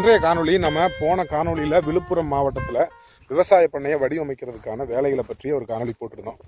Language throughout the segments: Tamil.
இன்றைய காணொளி நம்ம போன காணொளியில் விழுப்புரம் மாவட்டத்தில் விவசாய பண்ணையை வடிவமைக்கிறதுக்கான வேலைகளை பற்றிய ஒரு காணொளி போட்டிருந்தோம்.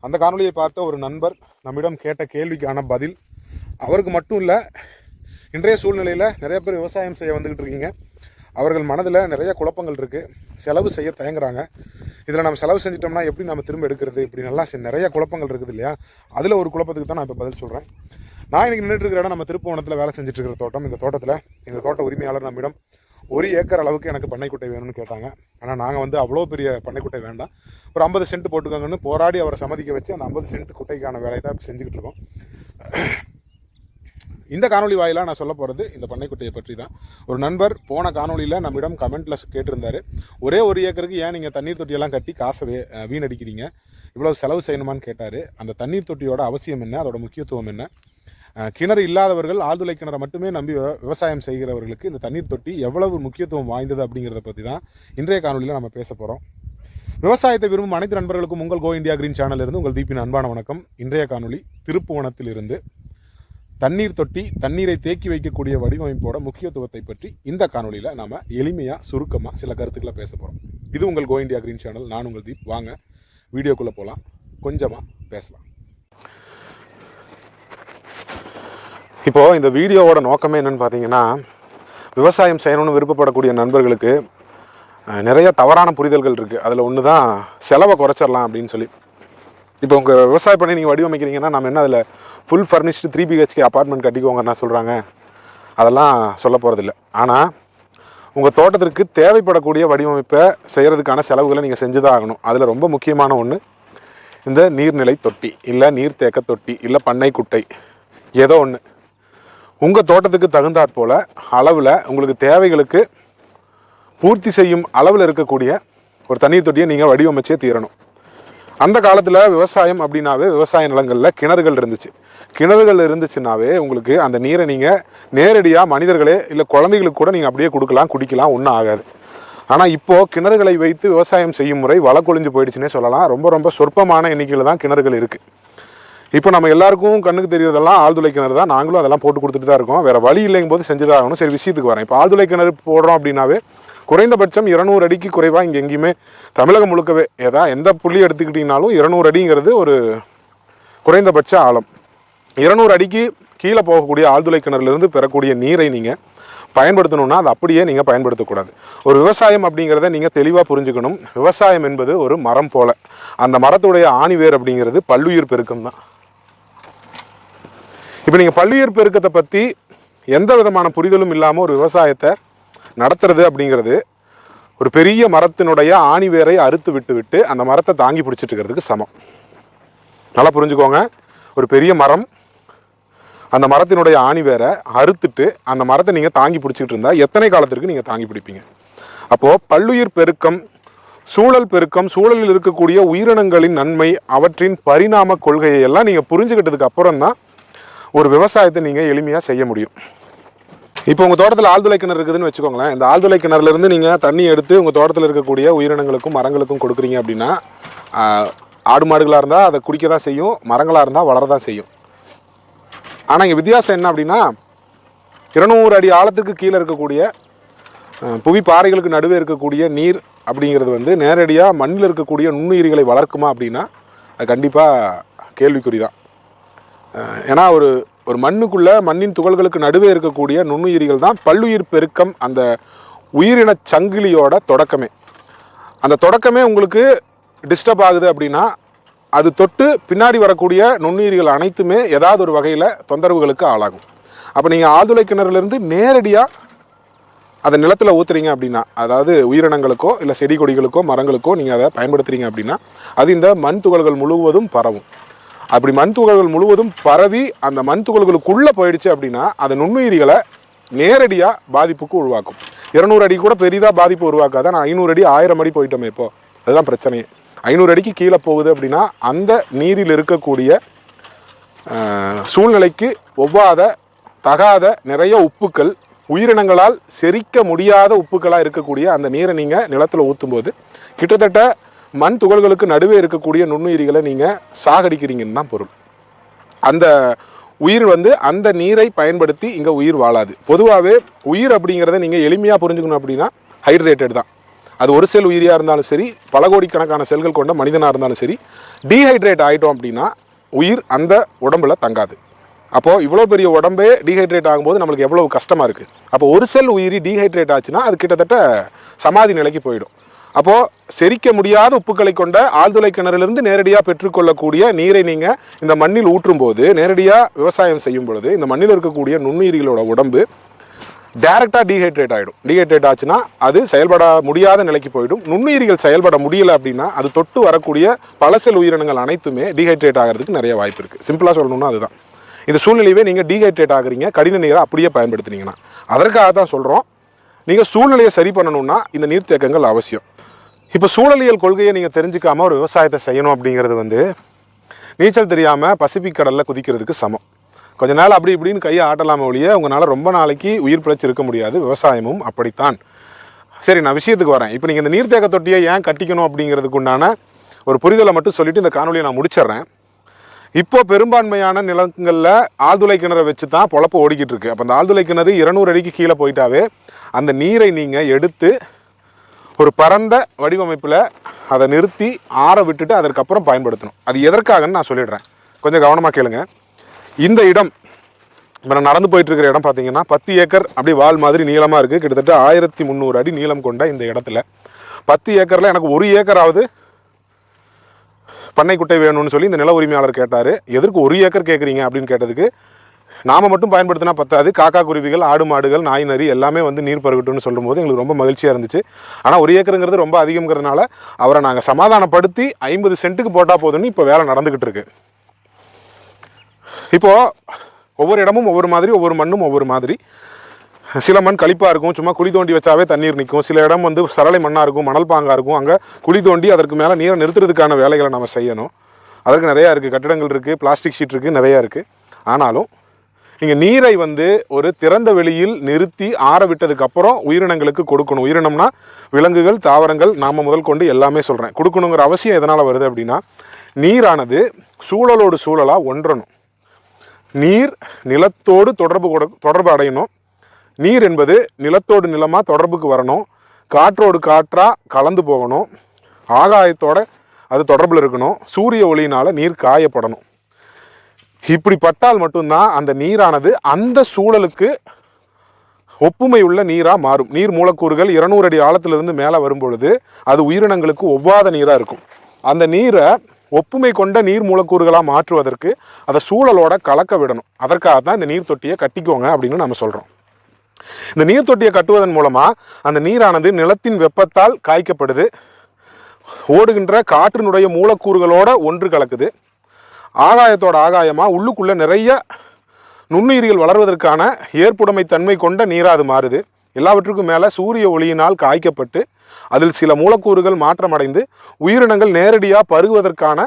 அந்த காணொலியை பார்த்த ஒரு நண்பர் நம்மிடம் கேட்ட கேள்விக்கான பதில். அவருக்கு மட்டும் இல்லை, இன்றைய சூழ்நிலையில் நிறைய பேர் விவசாயம் செய்ய வந்துக்கிட்டு இருக்கீங்க. அவர்கள் மனதில் நிறைய குழப்பங்கள் இருக்குது, செலவு செய்ய தயங்குறாங்க. இதில் நம்ம செலவு செஞ்சிட்டோம்னா எப்படி நம்ம திரும்ப எடுக்கிறது, இப்படி நல்லா நிறைய குழப்பங்கள் இருக்குது இல்லையா? அதில் ஒரு குழப்பத்துக்கு தான் நான் இப்போ பதில் சொல்கிறேன். நான் இன்றைக்கி நின்றுட்டு இருக்கிற இடம் நம்ம திருப்புவனத்தில் வேலை செஞ்சுட்டு இருக்கிற தோட்டம். இந்த தோட்டத்தில் எங்கள் தோட்ட உரிமையாளர் நம்மிடம் 1 ஏக்கர் அளவுக்கு எனக்கு பண்ணைக்குட்டை வேணும்னு கேட்டாங்க. ஆனால் நாங்கள் அவ்வளோ பெரிய பண்ணைக்குட்டை வேண்டாம், ஒரு 50 சென்ட் போட்டுக்கோங்கன்னு போராடி அவரை சம்மதிக்க வச்சு அந்த 50 சென்ட் குட்டைக்கான வேலையை தான் செஞ்சுக்கிட்டு இருக்கோம். இந்த காணொலி வாயிலாக நான் சொல்ல போகிறது இந்த பண்ணைக்குட்டையை பற்றி தான். ஒரு நண்பர் போன காணொலியில் நம்மிடம் கமெண்ட்டில் கேட்டிருந்தார், ஒரே 1 ஏக்கருக்கு ஏன் நீங்கள் தண்ணீர் தொட்டியெல்லாம் கட்டி காசை வீணடிக்கிறீங்க, இவ்வளோ செலவு செய்யணுமான்னு கேட்டார். அந்த தண்ணீர் தொட்டியோட அவசியம் என்ன, அதோட முக்கியத்துவம் என்ன, கிணறு இல்லாதவர்கள் ஆழ்துளை கிணறை மட்டுமே நம்பி விவசாயம் செய்கிறவர்களுக்கு இந்த தண்ணீர் தொட்டி எவ்வளவு முக்கியத்துவம் வாய்ந்தது அப்படிங்கிறத பற்றி தான் இன்றைய காணொலியில் நம்ம பேச போகிறோம். விவசாயத்தை விரும்பும் அனைத்து நண்பர்களுக்கும் உங்கள் கோ இந்தியா கிரீன் சேனலிருந்து உங்கள் தீபின் அன்பான வணக்கம். இன்றைய காணொலி திருப்புவனத்திலிருந்து தண்ணீர் தொட்டி, தண்ணீரை தேக்கி வைக்கக்கூடிய வடிவமைப்போட முக்கியத்துவத்தை பற்றி இந்த காணொலியில் நாம் எளிமையாக சுருக்கமாக சில கருத்துக்களை பேச போகிறோம். இது உங்கள் கோ இந்தியா கிரீன் சேனல், நான் உங்கள் தீப். வாங்க வீடியோக்குள்ளே போகலாம், கொஞ்சமாக பேசலாம். இப்போது இந்த வீடியோவோட நோக்கமே என்னென்னு பார்த்தீங்கன்னா, விவசாயம் செய்யணும்னு விருப்பப்படக்கூடிய நண்பர்களுக்கு நிறைய தவறான புரிதல்கள் இருக்குது. அதில் ஒன்று தான் செலவை குறைச்சிடலாம் அப்படின்னு சொல்லி. இப்போ உங்கள் விவசாய பண்ணி நீங்கள் வடிவமைக்கிறீங்கன்னா நம்ம என்ன அதில் ஃபுல் ஃபர்னிஷ்டு 3 BHK அப்பார்ட்மெண்ட் கட்டிக்கோங்கன்னா சொல்கிறாங்க, அதெல்லாம் சொல்ல போகிறதில்ல. ஆனால் உங்கள் தோட்டத்திற்கு தேவைப்படக்கூடிய வடிவமைப்பை செய்கிறதுக்கான செலவுகளை நீங்கள் செஞ்சு தான் ஆகணும். அதில் ரொம்ப முக்கியமான ஒன்று இந்த நீர்நிலை தொட்டி, இல்லை நீர்த்தேக்க தொட்டி, இல்லை பண்ணை குட்டை, ஏதோ ஒன்று உங்கள் தோட்டத்துக்கு தகுந்தாற் போல் அளவில் உங்களுக்கு தேவைகளுக்கு பூர்த்தி செய்யும் அளவில் இருக்கக்கூடிய ஒரு தண்ணீர் தொட்டியை நீங்கள் வடிவமைச்சே தீரணும். அந்த காலத்தில் விவசாயம் அப்படின்னாவே விவசாய நிலங்களில் கிணறுகள் இருந்துச்சு. கிணறுகள் இருந்துச்சுன்னாவே உங்களுக்கு அந்த நீரை நீங்கள் நேரடியாக மனிதர்களே இல்லை குழந்தைகளுக்கு கூட நீங்கள் அப்படியே கொடுக்கலாம், குடிக்கலாம், ஒன்றும் ஆகாது. ஆனால் இப்போது கிணறுகளை வைத்து விவசாயம் செய்யும் முறை வழக்கொழிஞ்சு போயிடுச்சுன்னே சொல்லலாம். ரொம்ப சொற்பமான எண்ணிக்கையில் தான் கிணறுகள் இருக்குது. இப்போ நம்ம எல்லாருக்கும் கண்ணுக்கு தெரியறதெல்லாம் ஆழ்துளை கிணறு தான். நாங்களும் அதெல்லாம் போட்டு கொடுத்துட்டு தான் இருக்கோம். வேறு வழி இல்லைங்கும் போது செஞ்சு தான் ஆகணும். சரி, விஷயத்துக்கு வரேன். இப்போ ஆழ்துளை கிணறு போடுறோம் அப்படின்னாவே குறைந்தபட்சம் 200 அடிக்கு குறைவாக இங்கே எங்கேயுமே தமிழகம் முழுக்கவே எந்த புள்ளி எடுத்துக்கிட்டிங்கனாலும் 200 அடிங்கிறது ஒரு குறைந்தபட்ச ஆழம். 200 அடிக்கு கீழே போகக்கூடிய ஆழ்துளை கிணறுலேருந்து பெறக்கூடிய நீரை நீங்கள் பயன்படுத்தணும்னா அது அப்படியே நீங்கள் பயன்படுத்தக்கூடாது. ஒரு விவசாயம் அப்படிங்கிறத நீங்கள் தெளிவாக புரிஞ்சுக்கணும். விவசாயம் என்பது ஒரு மரம் போல். அந்த மரத்துடைய ஆணிவேர் அப்படிங்கிறது பல்லுயிர் பெருக்கம் தான். இப்போ நீங்கள் பல்லுயிர் பெருக்கத்தை பற்றி எந்த விதமான புரிதலும் இல்லாமல் ஒரு விவசாயத்தை நடத்துறது அப்படிங்கிறது ஒரு பெரிய மரத்தினுடைய ஆணிவேரை அறுத்து விட்டு அந்த மரத்தை தாங்கி பிடிச்சிட்டு இருக்கிறதுக்கு சமம். நல்லா புரிஞ்சுக்கோங்க. ஒரு பெரிய மரம், அந்த மரத்தினுடைய ஆணிவேரை அறுத்துட்டு அந்த மரத்தை நீங்கள் தாங்கி பிடிச்சிக்கிட்டு இருந்தால் எத்தனை காலத்திற்கு நீங்கள் தாங்கி பிடிப்பீங்க? அப்போது பல்லுயிர் பெருக்கம், சூழல் பெருக்கம், சூழலில் இருக்கக்கூடிய உயிரினங்களின் நன்மை, அவற்றின் பரிணாம கொள்கையை எல்லாம் நீங்கள் புரிஞ்சுக்கிட்டதுக்கு அப்புறம் தான் ஒரு விவசாயத்தை நீங்கள் எளிமையாக செய்ய முடியும். இப்போ உங்கள் தோட்டத்தில் ஆழ்துளை கிணறு இருக்குதுன்னு வச்சுக்கோங்களேன். இந்த ஆழ்துளை கிணறுலேருந்து நீங்கள் தண்ணி எடுத்து உங்கள் தோட்டத்தில் இருக்கக்கூடிய உயிரினங்களுக்கும் மரங்களுக்கும் கொடுக்குறீங்க அப்படின்னா, ஆடு மாடுகளாக இருந்தால் அதை குடிக்க தான் செய்யும், மரங்களாக இருந்தால் வளர தான் செய்யும். ஆனால் இங்கே வித்தியாசம் என்ன அப்படின்னா, 200 அடி ஆழத்துக்கு கீழே இருக்கக்கூடிய புவி பாறைகளுக்கு நடுவே இருக்கக்கூடிய நீர் அப்படிங்கிறது நேரடியாக மண்ணில் இருக்கக்கூடிய நுண்ணுயிரிகளை வளர்க்குமா அப்படின்னா அது கண்டிப்பாக கேள்விக்குறி தான். ஏன்னா ஒரு மண்ணுக்குள்ளே மண்ணின் துகள்களுக்கு நடுவே இருக்கக்கூடிய நுண்ணுயிரிகள் தான் பல்லுயிர் பெருக்கம், அந்த உயிரின சங்கிலியோட தொடக்கமே. அந்த தொடக்கமே உங்களுக்கு டிஸ்டர்ப் ஆகுது அப்படின்னா அது தொட்டு பின்னாடி வரக்கூடிய நுண்ணுயிரிகள் அனைத்துமே ஏதாவது ஒரு வகையில் தொந்தரவுகளுக்கு ஆளாகும். அப்போ நீங்கள் ஆழ்துளை கிணறுலேருந்து நேரடியாக அதை நிலத்தில் ஊற்றுறீங்க அப்படின்னா, அதாவது உயிரினங்களுக்கோ இல்லை செடி கொடிகளுக்கோ மரங்களுக்கோ நீங்கள் அதை பயன்படுத்துகிறீங்க அப்படின்னா அது இந்த மண் துகள்கள் முழுவதும் பரவும். அப்படி மண் துகள்கள் முழுவதும் பரவி அந்த மண் துகள்களுக்குள்ளே போயிடுச்சு அப்படின்னா அது நுண்ணுயிரிகளை நேரடியாக பாதிப்புக்கு உருவாக்கும். 200 அடி கூட பெரிதாக பாதிப்பு உருவாக்காத. நான் 500 அடி 1000 அடி போயிட்டோமே இப்போ, அதுதான் பிரச்சனையே. 500 அடிக்கு கீழே போகுது அப்படின்னா அந்த நீரில் இருக்கக்கூடிய சூழ்நிலைக்கு ஒவ்வாத, தகாத நிறைய உப்புக்கள், உயிரினங்களால் செரிக்க முடியாத உப்புக்களாக இருக்கக்கூடிய அந்த நீரை நீங்கள் நிலத்தில் ஊற்றும்போது கிட்டத்தட்ட மண் துகள்களுக்கு நடுவே இருக்கக்கூடிய நுண்ணுயிரிகளை நீங்கள் சாகடிக்கிறீங்கன்னு தான் பொருள். அந்த உயிர் வந்து அந்த நீரை பயன்படுத்தி இங்கே உயிர் வாழாது. பொதுவாகவே உயிர் அப்படிங்கிறத நீங்கள் எளிமையாக புரிஞ்சுக்கணும் அப்படின்னா ஹைட்ரேட்டட் தான். அது ஒரு செல் உயிரியாக இருந்தாலும் சரி, பல கோடிக்கணக்கான செல்கள் கொண்ட மனிதனாக இருந்தாலும் சரி, டீஹைட்ரேட் ஆகிட்டோம் அப்படின்னா உயிர் அந்த உடம்புல தங்காது. அப்போது இவ்வளோ பெரிய உடம்பே டீஹைட்ரேட் ஆகும்போது நம்மளுக்கு எவ்வளோ கஷ்டமாக இருக்குது. அப்போ ஒரு செல் உயிரி டீஹைட்ரேட் ஆச்சுன்னா அது கிட்டத்தட்ட சமாதி நிலைக்கு போயிடும். அப்போது செரிக்க முடியாத உப்புக்களை கொண்ட ஆழ்துளை கிணறிலிருந்து நேரடியாக பெற்றுக்கொள்ளக்கூடிய நீரை நீங்கள் இந்த மண்ணில் ஊற்றும் போது, நேரடியாக விவசாயம் செய்யும் பொழுது இந்த மண்ணில் இருக்கக்கூடிய நுண்ணுயிரிகளோட உடம்பு டைரெக்டாக டீஹைட்ரேட் ஆகிடும். டீஹைட்ரேட் ஆச்சுன்னா அது செயல்பட முடியாத நிலைக்கு போயிடும். நுண்ணுயிரிகள் செயல்பட முடியலை அப்படின்னா அது தொட்டு வரக்கூடிய பல செல் உயிரினங்கள் அனைத்துமே டீஹைட்ரேட் ஆகிறதுக்கு நிறைய வாய்ப்பு இருக்குது. சிம்பிளாக சொல்லணும்னா அதுதான். இந்த சூழ்நிலையவே நீங்கள் டீஹைட்ரேட் ஆகுறீங்க கடின நீரை அப்படியே பயன்படுத்துனீங்கன்னா. அதற்காக தான் சொல்கிறோம், நீங்கள் சூழ்நிலையை சரி பண்ணணும்னா இந்த நீர்த்தேக்கங்கள் அவசியம். இப்போ சூழலியல் கொள்கையை நீங்கள் தெரிஞ்சுக்காமல் ஒரு விவசாயத்தை செய்யணும் அப்படிங்கிறது வந்து நீச்சல் தெரியாமல் பசிபிக் கடலில் குதிக்கிறதுக்கு சமம். கொஞ்ச நாள் அப்படி இப்படின்னு கையை ஆட்டலாமே ஒழிய உங்களால் ரொம்ப நாளைக்கு உயிர் பிழைச்சி இருக்க முடியாது. விவசாயமும் அப்படித்தான். சரி, நான் விஷயத்துக்கு வரேன். இப்போ நீங்கள் இந்த நீர்த்தேக்க தொட்டியை ஏன் கட்டிக்கணும் அப்படிங்கிறதுக்கு உண்டான ஒரு புரிதலை மட்டும் சொல்லிவிட்டு இந்த காணொலியை நான் முடிச்சிடுறேன். இப்போது பெரும்பான்மையான நிலங்களில் ஆழ்துளை கிணறை வச்சு தான் பொழப்பு ஓடிக்கிட்டு இருக்கு. அப்போ அந்த ஆழ்துளை கிணறு 200 அடிக்கு கீழே போயிட்டாவே அந்த நீரை நீங்கள் எடுத்து ஒரு பரந்த வடிவமைப்பில் அதை நிறுத்தி ஆற விட்டுட்டு அதற்கப்புறம் பயன்படுத்தணும். அது எதற்காகன்னு நான் சொல்லிடுறேன், கொஞ்சம் கவனமாக கேளுங்க. இந்த இடம் இப்போ நான் நடந்து போயிட்டுருக்கிற இடம் பார்த்தீங்கன்னா 10 ஏக்கர் அப்படி வால் மாதிரி நீளமாக இருக்குது. கிட்டத்தட்ட 1300 அடி நீளம் கொண்ட இந்த இடத்துல 10 ஏக்கரில் எனக்கு 1 ஏக்கராவது பண்ணைக்குட்டை வேணும்னு சொல்லி இந்த நில உரிமையாளர் கேட்டார். எதற்கு 1 ஏக்கர் கேட்குறீங்க அப்படின்னு கேட்டதுக்கு, நாம் மட்டும் பயன்படுத்தினா பத்தாது, காக்கா குருவிகள், ஆடு மாடுகள், நாய் நரி எல்லாமே வந்து நீர் பருகட்டும்னு சொல்லும்போது எங்களுக்கு ரொம்ப மகிழ்ச்சியாக இருந்துச்சு. ஆனால் 1 ஏக்கருங்கிறது ரொம்ப அதிகங்கிறதுனால அவரை நாங்கள் சமாதானப்படுத்தி 50 சென்ட்டுக்கு போட்டால் போதுன்னு இப்போ வேலை நடந்துக்கிட்டு இருக்கு. இப்போது ஒவ்வொரு இடமும் ஒவ்வொரு மாதிரி, ஒவ்வொரு மண்ணும் ஒவ்வொரு மாதிரி. சில மண் களிப்பாக இருக்கும், சும்மா குழி தோண்டி வச்சாவே தண்ணீர் நிற்கும். சில இடம் வந்து சரளை மண்ணாக இருக்கும், மணல் பாங்காக இருக்கும். அங்கே குழி தோண்டி அதற்கு மேலே நீரை நிறுத்துறதுக்கான வேலைகளை நம்ம செய்யணும். அதற்கு நிறையா இருக்குது, கட்டிடங்கள் இருக்குது, பிளாஸ்டிக் ஷீட் இருக்குது, நிறையா இருக்குது. ஆனாலும் நீங்கள் நீரை வந்து ஒரு திறந்த வெளியில் நிறுத்தி ஆற விட்டதுக்கப்புறம் உயிரினங்களுக்கு கொடுக்கணும். உயிரினம்னா விலங்குகள், தாவரங்கள், நாம் முதல் கொண்டு எல்லாமே சொல்கிறேன். கொடுக்கணுங்கிற அவசியம் எதனால் வருது அப்படின்னா, நீரானது சூழலோடு சூழலாக ஒன்றணும். நீர் நிலத்தோடு தொடர்பு அடையணும். நீர் என்பது நிலத்தோடு நிலமாக தொடர்புக்கு வரணும். காற்றோடு காற்றாக கலந்து போகணும். ஆகாயத்தோட அது தொடர்பில் இருக்கணும். சூரிய ஒளியினால் நீர் காயப்படணும். இப்படி பட்டால் மட்டும்தான் அந்த நீரானது அந்த சூழலுக்கு ஒப்புமை உள்ள நீராக மாறும். நீர் மூலக்கூறுகள் 200 அடி ஆழத்திலிருந்து மேலே வரும்பொழுது அது உயிரினங்களுக்கு ஒவ்வாத நீராக இருக்கும். அந்த நீரை ஒப்புமை கொண்ட நீர் மூலக்கூறுகளாக மாற்றுவதற்கு அதை சூழலோட கலக்க விடணும். அதற்காக தான் இந்த நீர் தொட்டியை கட்டிக்கோங்க அப்படின்னு நம்ம சொல்கிறோம். இந்த நீர் தொட்டியை கட்டுவதன் மூலமாக அந்த நீரானது நிலத்தின் வெப்பத்தால் காய்க்கப்படுது, ஓடுகின்ற காற்றினுடைய மூலக்கூறுகளோட ஒன்று கலக்குது. ஆகாயத்தோட ஆகாயமாக உள்ளுக்குள்ளே நிறைய நுண்ணுயிரிகள் வளர்வதற்கான ஏற்புடைமை தன்மை கொண்ட நீராக அது மாறுது. எல்லாவற்றுக்கும் மேலே சூரிய ஒளியினால் காய்க்கப்பட்டு அதில் சில மூலக்கூறுகள் மாற்றமடைந்து உயிரினங்கள் நேரடியாக பருகுவதற்கான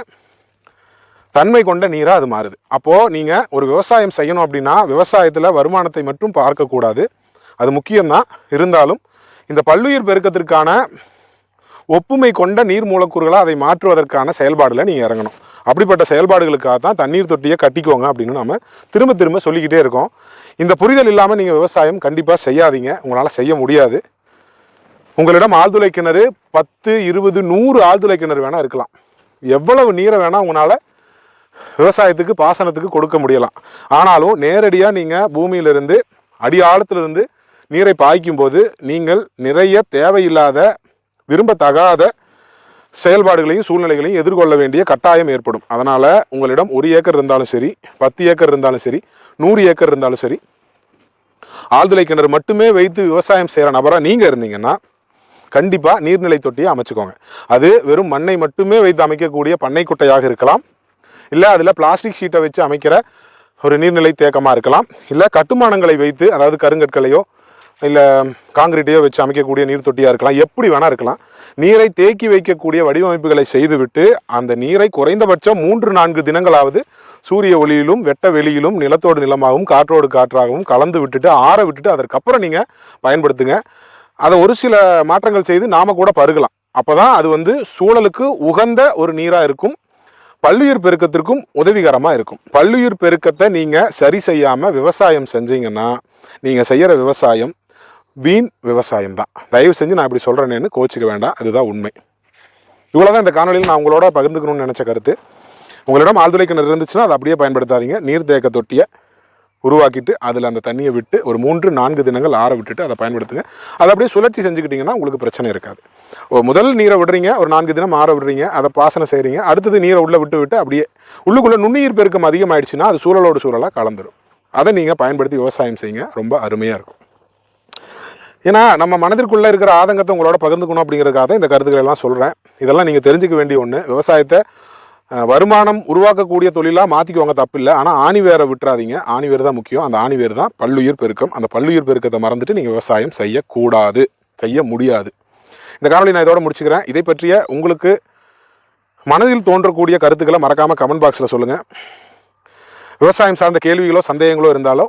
தன்மை கொண்ட நீராக அது மாறுது. அப்போது நீங்கள் ஒரு விவசாயம் செய்யணும் அப்படின்னா விவசாயத்தில் வருமானத்தை மட்டும் பார்க்கக்கூடாது, அது முக்கியம்தான். இருந்தாலும் இந்த பல்லுயிர் பெருக்கத்திற்கான ஒப்புமை கொண்ட நீர் மூலக்கூறுகளாக அதை மாற்றுவதற்கான செயல்பாடில் நீங்கள் இறங்கணும். அப்படிப்பட்ட செயல்பாடுகளுக்காக தான் தண்ணீர் தொட்டியை கட்டிக்கோங்க அப்படின்னு நம்ம திரும்ப திரும்ப சொல்லிக்கிட்டே இருக்கோம். இந்த புரிதல் இல்லாமல் நீங்கள் விவசாயம் கண்டிப்பாக செய்யாதீங்க, உங்களால் செய்ய முடியாது. உங்களிடம் ஆழ்துளை கிணறு 10, 20, 100 ஆழ்துளை கிணறு வேணால் இருக்கலாம். எவ்வளவு நீரை வேணால் உங்களால் விவசாயத்துக்கு பாசனத்துக்கு கொடுக்க முடியலாம். ஆனாலும் நேரடியாக நீங்கள் பூமியிலிருந்து அடி ஆழத்திலிருந்து நீரை பாய்க்கும் போது நீங்கள் நிறைய தேவையில்லாத விரும்பத்தகாத செயல்பாடுகளையும் சூழ்நிலைகளையும் எதிர்கொள்ள வேண்டிய கட்டாயம் ஏற்படும். அதனால் உங்களிடம் 1 ஏக்கர் இருந்தாலும் சரி, 10 ஏக்கர் இருந்தாலும் சரி, 100 ஏக்கர் இருந்தாலும் சரி, ஆழ்துளை கிணறு மட்டுமே வைத்து விவசாயம் செய்கிற நபராக நீங்கள் இருந்தீங்கன்னா கண்டிப்பாக நீர்நிலை தொட்டியை அமைச்சுக்கோங்க. அது வெறும் மண்ணை மட்டுமே வைத்து அமைக்கக்கூடிய பண்ணைக்குட்டையாக இருக்கலாம், இல்லை அதில் பிளாஸ்டிக் ஷீட்டை வச்சு அமைக்கிற ஒரு நீர்நிலை தேக்கமாக இருக்கலாம், இல்லை கட்டுமானங்களை வைத்து, அதாவது கருங்கற்களையோ இல்லை காங்கிரீட்டையோ வச்சு அமைக்கக்கூடிய நீர் தொட்டியாக இருக்கலாம். எப்படி வேணால் இருக்கலாம். நீரை தேக்கி வைக்கக்கூடிய வடிவமைப்புகளை செய்துவிட்டு அந்த நீரை குறைந்தபட்சம் 3-4 தினங்களாவது சூரிய ஒளியிலும் வெட்ட வெளியிலும் நிலத்தோடு நிலமாகவும் காற்றோடு காற்றாகவும் கலந்து விட்டுட்டு ஆற விட்டுட்டு அதற்கப்புறம் நீங்கள் பயன்படுத்துங்க. அதை ஒரு சில மாற்றங்கள் செய்து நாம் கூட பருகலாம். அப்போ தான் அது வந்து சூழலுக்கு உகந்த ஒரு நீராக இருக்கும். பல்லுயிர் பெருக்கத்திற்கும் உதவிகரமாக இருக்கும். பல்லுயிர் பெருக்கத்தை நீங்கள் சரி செய்யாமல் விவசாயம் செஞ்சீங்கன்னா நீங்கள் செய்கிற விவசாயம் வீண் விவசாயம் தான். தயவு செஞ்சு நான் இப்படி சொல்கிறேன்னு கோச்சிக்க வேண்டாம், அதுதான் உண்மை. இவ்வளோதான் இந்த காணொலியில் நான் உங்களோட பகிர்ந்துக்கணும்னு நினச்ச கருத்து. உங்களிடம் ஆழ்துளை கிணறு இருந்துச்சுன்னா அதை அப்படியே பயன்படுத்தாதீங்க. நீர்த்தேக்க தொட்டியை உருவாக்கிட்டு அதில் அந்த தண்ணியை விட்டு ஒரு 3-4 தினங்கள் ஆற விட்டுட்டு அதை பயன்படுத்துங்க. அதை அப்படியே சுழற்சி செஞ்சுக்கிட்டிங்கன்னா உங்களுக்கு பிரச்சனை இருக்காது. முதல் நீரை விடுறீங்க, ஒரு 4 தினம் ஆற விடுறீங்க, அதை பாசனை செய்கிறீங்க, அடுத்தது நீரை உள்ளே விட்டு அப்படியே உள்ளுக்குள்ளே நுண்ணுயிர் பெருக்கம் அதிகமாகிடுச்சுன்னா அது சூழலோடு சூழலாக கலந்துடும். அதை நீங்கள் பயன்படுத்தி விவசாயம் செய்யுங்க, ரொம்ப அருமையாக இருக்கும். ஏன்னா நம்ம மனதிற்குள்ளே இருக்கிற ஆதங்கத்தை உங்களோட பகிர்ந்துக்கணும் அப்படிங்கிறதுக்காக இந்த கருத்துக்கள் எல்லாம் சொல்கிறேன். இதெல்லாம் நீங்கள் தெரிஞ்சுக்க வேண்டிய ஒன்று. விவசாயத்தை வருமானம் உருவாக்கக்கூடிய தொழிலாக மாற்றிக்குவாங்க, தப்பு இல்லை. ஆனால் ஆணிவேரை விட்டுறாதீங்க. ஆணிவேர் தான் முக்கியம். அந்த ஆணிவேர் தான் பல்லுயிர் பெருக்கம். அந்த பல்லுயிர் பெருக்கத்தை மறந்துட்டு நீங்கள் விவசாயம் செய்யக்கூடாது, செய்ய முடியாது. இந்த காணொலி நான் இதோட முடிச்சுக்கிறேன். இதை பற்றிய உங்களுக்கு மனதில் தோன்றக்கூடிய கருத்துக்களை மறக்காமல் கமெண்ட் பாக்ஸில் சொல்லுங்கள். விவசாயம் சார்ந்த கேள்விகளோ சந்தேகங்களோ இருந்தாலோ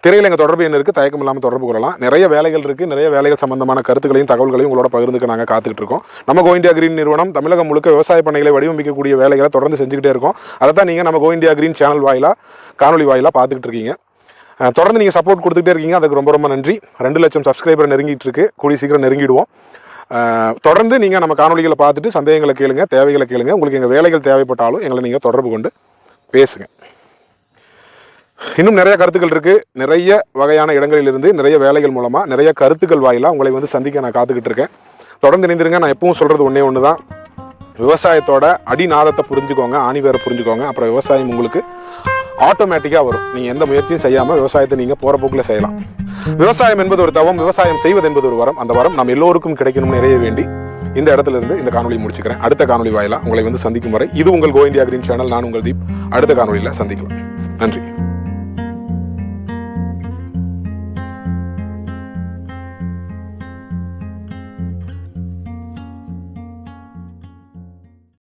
திரையில் எங்கள் தொடர்பு எண் இருக்குது, தயக்கம் இல்லாமல் தொடர்பு கொள்ளலாம். நிறைய வேலைகள் இருக்குது. நிறைய வேலைகள் சம்பந்தமான கருத்துக்களையும் தகவல்களையும் உங்களோட பகிர்ந்துக்க நாங்கள் காத்துக்கிட்டு இருக்கோம். நம்ம கோ இந்தியா கிரீன் நிறுவனம் தமிழகம் முழுக்க விவசாய பண்ணைகளை வடிவமைக்கக்கூடிய வேலைகளை தொடர்ந்து செஞ்சுக்கிட்டே இருக்கோம். அதை தான் நீங்கள் நம்ம கோ இந்தியா கிரீன் சேனல் வாயிலாக காணொலி வாயிலாக பார்த்துக்கிட்டு இருக்கீங்க. தொடர்ந்து நீங்கள் சப்போர்ட் கொடுத்துக்கிட்டே இருக்கீங்க, அதுக்கு ரொம்ப ரொம்ப நன்றி. 2 லட்சம் சப்ஸ்கிரைபர் நெருங்கிட்டு இருக்கு, கூடிய சீக்கிரம் நெருங்கிடுவோம். தொடர்ந்து நீங்கள் நம்ம காணொலிகளை பார்த்துட்டு சந்தேகங்களை கேளுங்க, தேவைகளை கேளுங்க. உங்களுக்கு எங்கள் வேலைகள் தேவைப்பட்டாலும் எங்களை நீங்கள் தொடர்பு கொண்டு பேசுங்க. இன்னும் நிறைய கருத்துக்கள் இருக்குது. நிறைய வகையான இடங்களிலிருந்து நிறைய வேலைகள் மூலமாக நிறைய கருத்துக்கள் வாயிலாக உங்களை சந்திக்க நான் காத்துக்கிட்டு இருக்கேன். தொடர்ந்து இணைந்திருங்க. நான் எப்பவும் சொல்கிறது ஒன்று தான், விவசாயத்தோட அடிநாதத்தை புரிஞ்சுக்கோங்க, ஆணிவேரை புரிஞ்சுக்கோங்க. அப்புறம் விவசாயம் உங்களுக்கு ஆட்டோமேட்டிக்காக வரும். நீங்கள் எந்த முயற்சியும் செய்யாமல் விவசாயத்தை நீங்கள் போகிற போக்கில் செய்யலாம். விவசாயம் என்பது ஒரு தவம், விவசாயம் செய்வது என்பது ஒரு வரம். அந்த வரம் நம்ம எல்லோருக்கும் கிடைக்கணும்னு நிறைய வேண்டி இந்த இடத்துல இருந்து இந்த காணொலி முடிச்சுக்கிறேன். அடுத்த காணொலி வாயிலாக உங்களை சந்திக்கும் வரை இது உங்கள் கோ இந்தியா கிரீன் சேனல். நான் உங்கள் தீப். அடுத்த காணொலியில் சந்திக்கலாம். நன்றி.